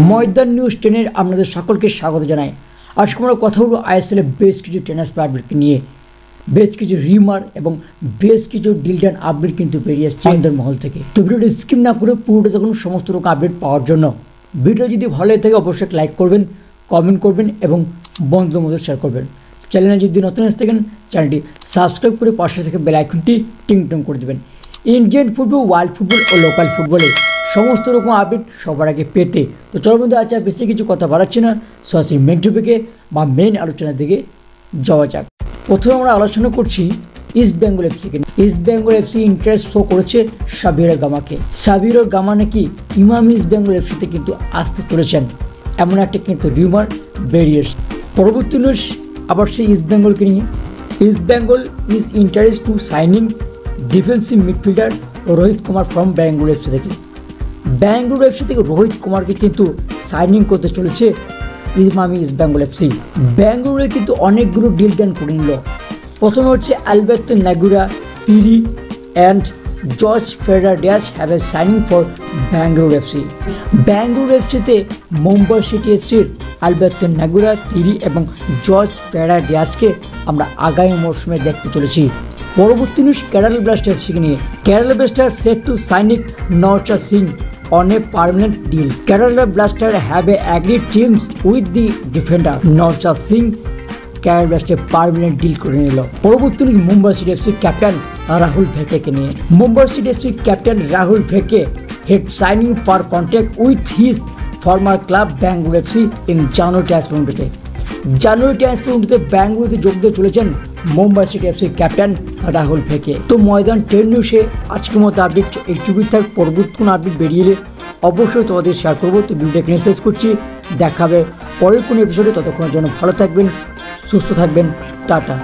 ময়দান news 10 আপনাদের সকলকে স্বাগত জানাই। আজকে আমরা কথা বলবো আইএসএল এর বেশ কিছু ট্রান্সফার আপডেটকে নিয়ে। বেশ কিছু রিমার এবং বেশ কিছু ডিলডান আপডেট কিন্তু বেরিয়ে আসছে ময়দান মহল থেকে। তো ভিডিওটি স্কিপ না করে পুরোটা দেখুন সমস্ত রকম আপডেট পাওয়ার জন্য। ভিডিও যদি ভালো লাগে থাকে অবশ্যই লাইক করবেন, কমেন্ট করবেন এবং বন্ধুদের মধ্যে শেয়ার করবেন। চ্যানেলে যদি নতুন এসে থাকেন চ্যানেলটি সাবস্ক্রাইব করে পাশে থেকে বেল আইকনটি টিং টং করে দেবেন। ইন্ডিয়ান ফুটবল, ওয়ার্ল্ড ফুটবল ও লোকাল ফুটবলে সমস্ত রকম আপডেট সবার আগে পেতে। তো চলো বন্ধু, আজ বেশি কিছু কথা বাড়াচ্ছি না, সরাসরি মেন টপিকে বা মেন আলোচনার দিকে যাওয়া যাক। প্রথমে আমরা আলোচনা করছি ইস্ট বেঙ্গল এফসিকে। East Bengal FC interest show করেছে সাবির গামাকে। সাবির গামা নাকি ইমাম ইস্ট বেঙ্গল এফসিতে কিন্তু আসতে চলেছেন, এমন একটা কিন্তু রিউমার বেরিয়ে এসেছে। পরবর্তী নিউজ আবার সেই ইস্ট বেঙ্গলকে নিয়ে। East Bengal is interest to signing defensive midfielder Rohit Kumar from Bangalore FC থেকে। ব্যাঙ্গালোর এফসি থেকে রোহিত কুমারকে কিন্তু সাইনিং করতে চলেছে ইমামি ইস্ট বেঙ্গল এফসি। ব্যাঙ্গালোরে কিন্তু অনেকগুলো ডিল ডান করে নিল। প্রথমে হচ্ছে অ্যালবার্তো নাগুরা, পিরি অ্যান্ড জর্জ ফেরাডিয়াস have a signing for Bangalore FC. Bangalore এফসিতে মুম্বাই সিটি এফসির অ্যালবার্তো নাগুরা, পিরি এবং জর্জ ফেরাডিয়াসকে আমরা আগামী মরশুমে দেখতে চলেছি। পরবর্তী নিউজ কেরালা ব্লাস্টার এফসিকে নিয়ে। Kerala blaster set to signing Naushad Singh on a permanent deal. Kerala Blaster have agreed terms with the defender Naushad Singh. Kerala Blaster permanent deal করে নিল। পরবর্তী news Mumbai City FC captain Rahul ভেকেকে নিয়ে। Mumbai City FC captain Rahul Bheke had signing for contract with his former club Bangalore FC in January transfer উইন্ডোতে। January transfer উইন্ডোতে ব্যাঙ্গালোরতে যোগ দিয়ে চলেছেন Mumbai City FC captain Rahul Bheke. তো ময়দান 10 নিউজে আজকের মতো আপডেট এইটুকুই থাক। পরবর্তী কোনো আপডেট বেরিয়ে এলে অবশ্যই তোমাদের শেয়ার করবো। তো ভিডিওটাকে শেষ করছি, দেখাবে পরের কোনো এপিসোডে। ততক্ষণের জন্য ভালো থাকবেন, সুস্থ থাকবেন, টাটা।